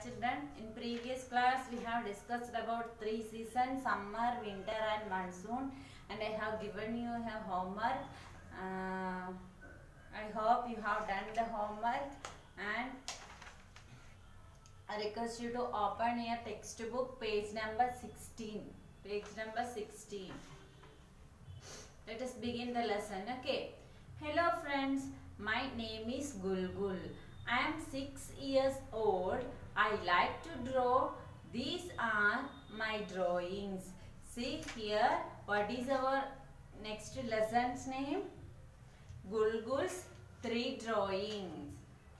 children, in previous class we have discussed about three seasons: summer, winter and monsoon, and I have given you a homework. I hope you have done the homework, and I request you to open your textbook, page number 16. Page number 16. Let us begin the lesson. Okay. Hello friends, my name is Gulgul. I am 6 years old. I like to draw. These are my drawings. See here, what is our next lesson's name? Gulgul's 3 drawings.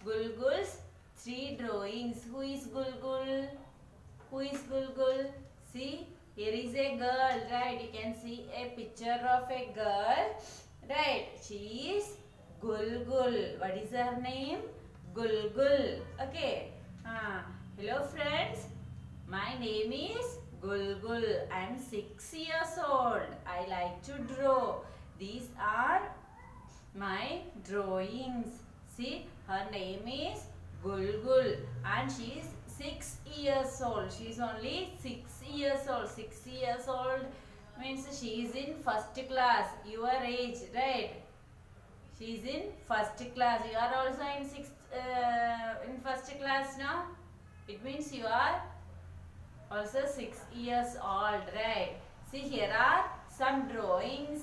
Gulgul's 3 drawings. Who is Gulgul? Who is Gulgul? See, here is a girl, right? You can see a picture of a girl, right? She is Gulgul. What is her name? Gulgul. Okay. Hello friends. My name is Gulgul. I am 6 years old. I like to draw. These are my drawings. See, her name is Gulgul and she is 6 years old. She is only 6 years old. 6 years old means she is in first class. Your age, right? She is in first class. You are also in first class now. It means you are also 6 years old, right? See, here are some drawings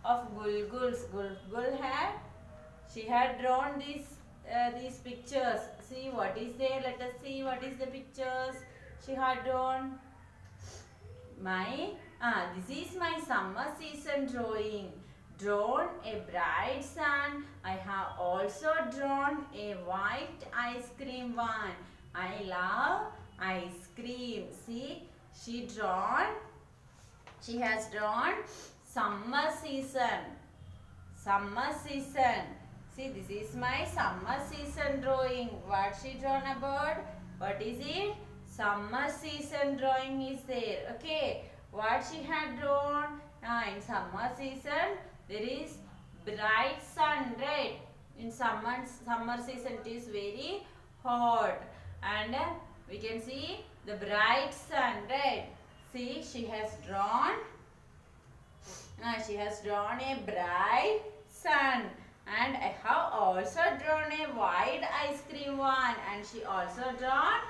of Gulgul's. Gulgul she had drawn these pictures. See what is there. Let us see what is the pictures she had drawn. This is my summer season drawing. Drawn a bright sun. I have also drawn a white ice cream one. I love ice cream. See, she has drawn summer season. Summer season. See, this is my summer season drawing. What she drawn about? What is it? Summer season drawing is there. Okay. What she had drawn? In summer season, there is bright sun, right? In summer season, it is very hot. And we can see the bright sun, right? See, she has drawn a bright sun. And I have also drawn a white ice cream one. And she also drawn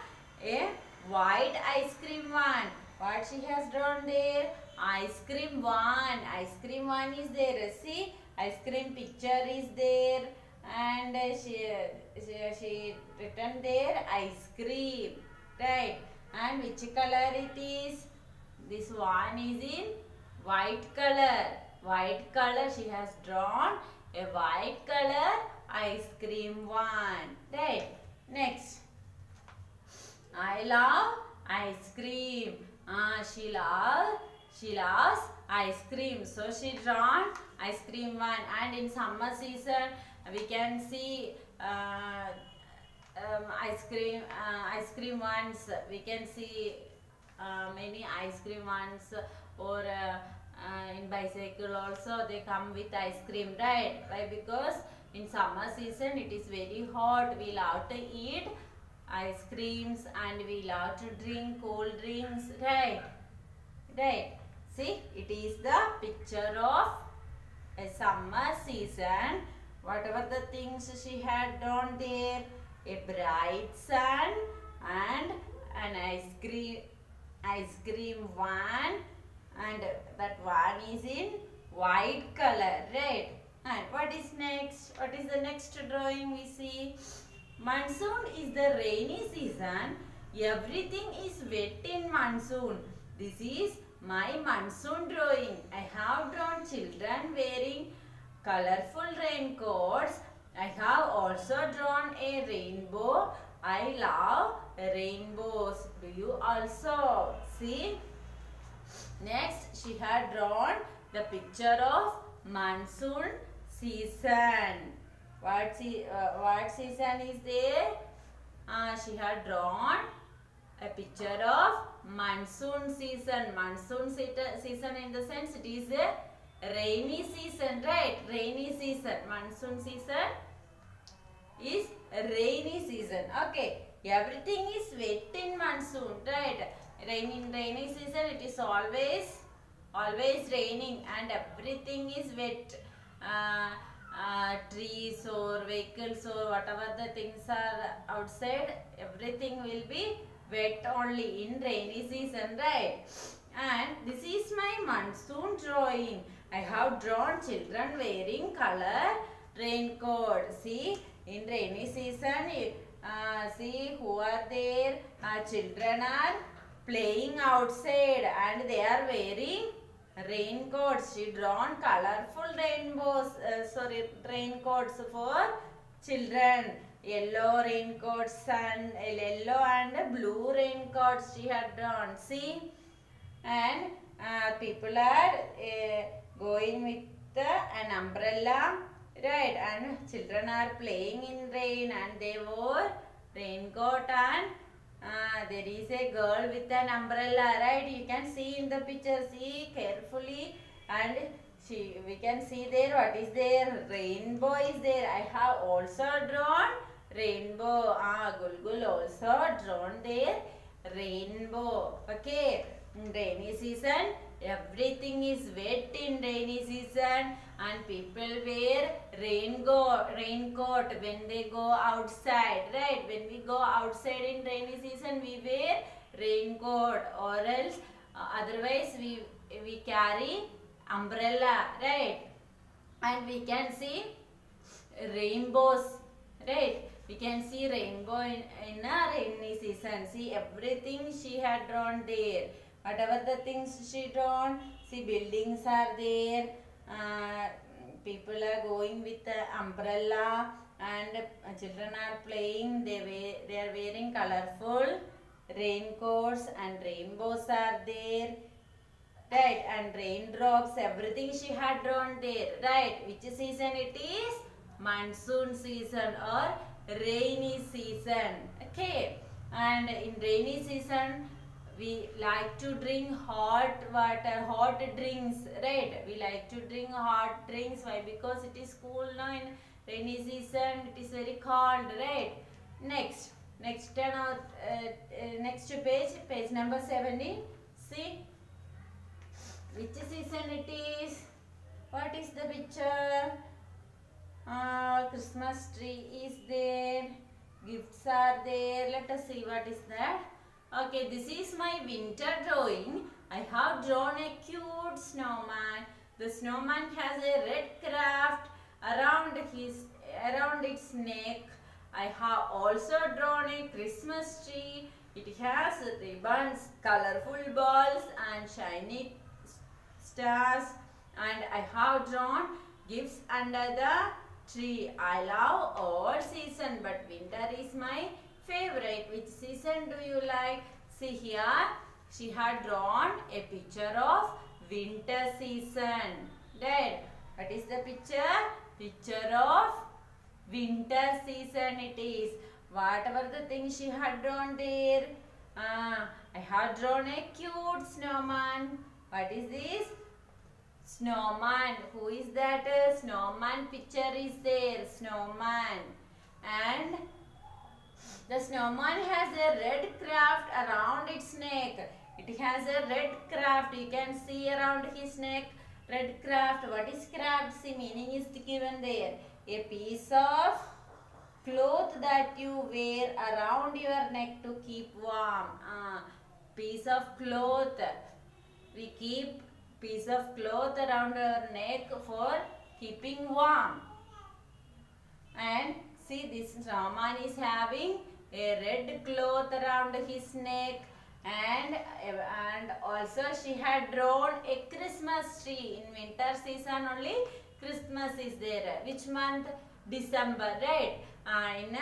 a white ice cream one. What she has drawn there? Ice cream one. Ice cream one is there. See, ice cream picture is there. And she written there ice cream. Right. And which color it is? This one is in white color. White color. She has drawn a white color ice cream one. Right. Next. I love ice cream. She loves ice cream. So she drawn ice cream one. And in summer season we can see ice cream ones. We can see many ice cream ones, or in bicycle also they come with ice cream, right? Why? Because in summer season it is very hot. We love to eat ice creams and we love to drink cold drinks, right? Right. See, it is the picture of a summer season. Whatever the things she had drawn there, a bright sun and an ice cream one, and that one is in white color, right? And what is next? What is the next drawing we see? Monsoon is the rainy season. Everything is wet in monsoon. This is my monsoon drawing. I have drawn children wearing colorful raincoats. I have also drawn a rainbow. I love rainbows. Do you also? See? Next, she had drawn the picture of monsoon season. What season is there? She had drawn a picture of monsoon season. Monsoon season in the sense it is a rainy season, right? Rainy season. Monsoon season is rainy season. Okay. everything is wet in monsoon, right? In rainy season it is always raining and everything is wet. Trees or vehicles or whatever the things are outside, everything will be wet only in rainy season, right? And this is my monsoon drawing. I have drawn children wearing color raincoat. See, in rainy season, see who are there? Children are playing outside and they are wearing raincoats. She drawn colorful raincoats for children. Yellow raincoats and yellow and blue raincoats she had drawn. See, and people are going with an umbrella, right? And children are playing in rain and they wore raincoat and there is a girl with an umbrella, right? You can see in the picture, see carefully, and we can see there what is there, rainbow is there. I have also drawn rainbow. Gulgul also drawn there rainbow. Okay, in rainy season everything is wet in rainy season and people wear raincoat when they go outside, right? When we go outside in rainy season we wear raincoat, or else otherwise we carry umbrella, right? And we can see rainbows, right? We can see rainbow in a rainy season. See, everything she had drawn there. Whatever the things she drawn, see, buildings are there, people are going with the umbrella and children are playing. They are wearing colorful raincoats and rainbows are there, right? And raindrops, everything she had drawn there, right? Which season it is? Monsoon season or rainy season. Okay, and in rainy season we like to drink hot water, hot drinks, right? We like to drink hot drinks. Why? Because it is cool now. In rainy season it is very cold, right? Next page number 17. See which season it is. What is the picture? Christmas tree is there, gifts are there. Let us see what is that. Okay, this is my winter drawing. I have drawn a cute snowman. The snowman has a red craft around its neck. I have also drawn a Christmas tree. It has ribbons, colorful balls and shiny stars. And I have drawn gifts under the tree. I love all season, but winter is my favorite. Which season do you like? See here, she had drawn a picture of winter season. Right? What is the picture? Picture of winter season it is. Whatever the thing she had drawn there. I had drawn a cute snowman. What is this? Snowman. Who is that? Snowman picture is there. Snowman. And the snowman has a red craft around its neck. It has a red craft. You can see around his neck. Red craft. What is craft? See, meaning is given there. A piece of cloth that you wear around your neck to keep warm. Piece of cloth. We keep piece of cloth around our neck for keeping warm. And see, this snowman is having a red cloth around his neck, and also she had drawn a Christmas tree. In winter season only Christmas is there. Which month? December, right? In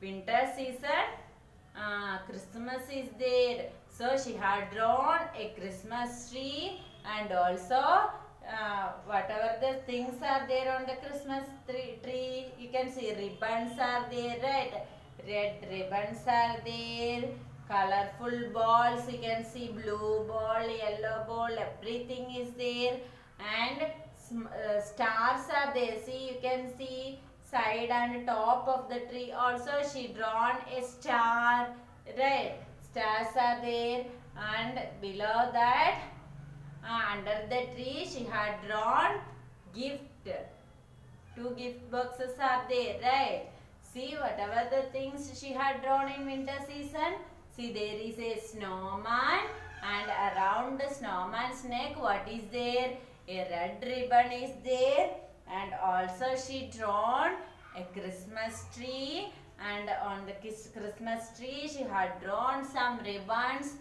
winter season Christmas is there. So she had drawn a Christmas tree, and also whatever the things are there on the Christmas tree, you can see ribbons are there, right? Red ribbons are there, colorful balls, you can see blue ball, yellow ball, everything is there, and stars are there. See, you can see side and top of the tree. Also she drawn a star, right? Stars are there, and below that under the tree she had drawn gift. 2 gift boxes are there, right? See, whatever the things she had drawn in winter season. See, there is a snowman, and around the snowman's neck, what is there? A red ribbon is there, and also she drawn a Christmas tree, and on the Christmas tree she had drawn some ribbons,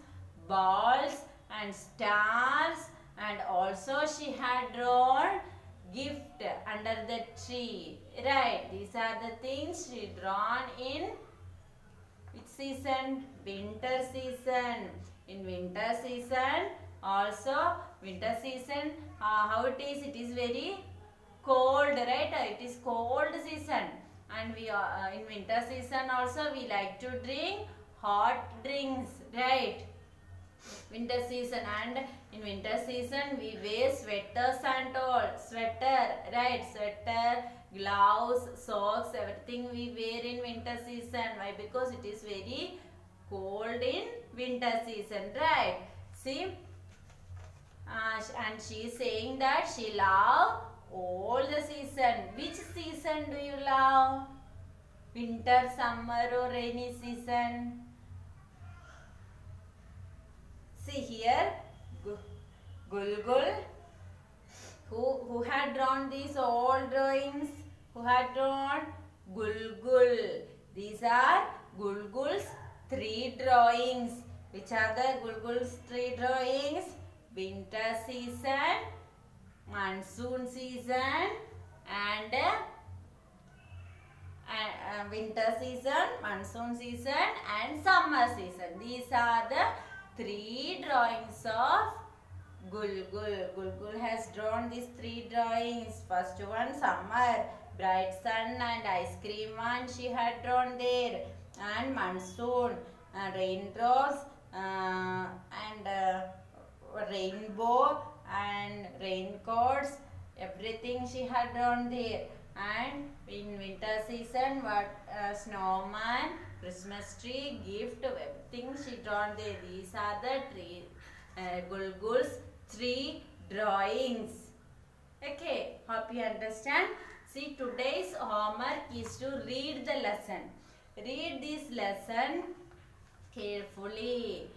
balls and stars, and also she had drawn gift under the tree, right? These are the things she drawn in which season? Winter season. In winter season, also winter season, how it is? It is very cold, right? It is cold season, and we in winter season also we like to drink hot drinks, right? Winter season, and in winter season we wear sweaters and all. Sweater, right? Sweater, gloves, socks, everything we wear in winter season. Why? Because it is very cold in winter season, right? See, and she is saying that she love all the season. Which season do you love? Winter, summer or rainy season? See here, Gulgul, who had drawn these all drawings? Who had drawn? Gulgul. These are Gulgul's 3 drawings. Which are the Gulgul's 3 drawings? Winter season, monsoon season, and winter season, monsoon season, and summer season. These are the 3 drawings of Gulgul. Gulgul has drawn these 3 drawings. First one, summer, bright sun and ice cream one she had drawn there, and monsoon, raindrops, and rainbow and raincoats, everything she had drawn there. And in winter season, what? Snowman, Christmas tree, gift, everything she drawn there. These are the Gulgul's 3 drawings. Okay, hope you understand. See, today's homework is to read the lesson. Read this lesson carefully.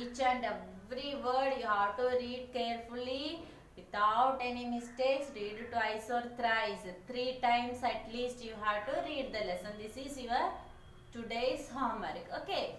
Each and every word you have to read carefully without any mistakes. Read twice or thrice. 3 times at least you have to read the lesson. This is your today's homework. Okay.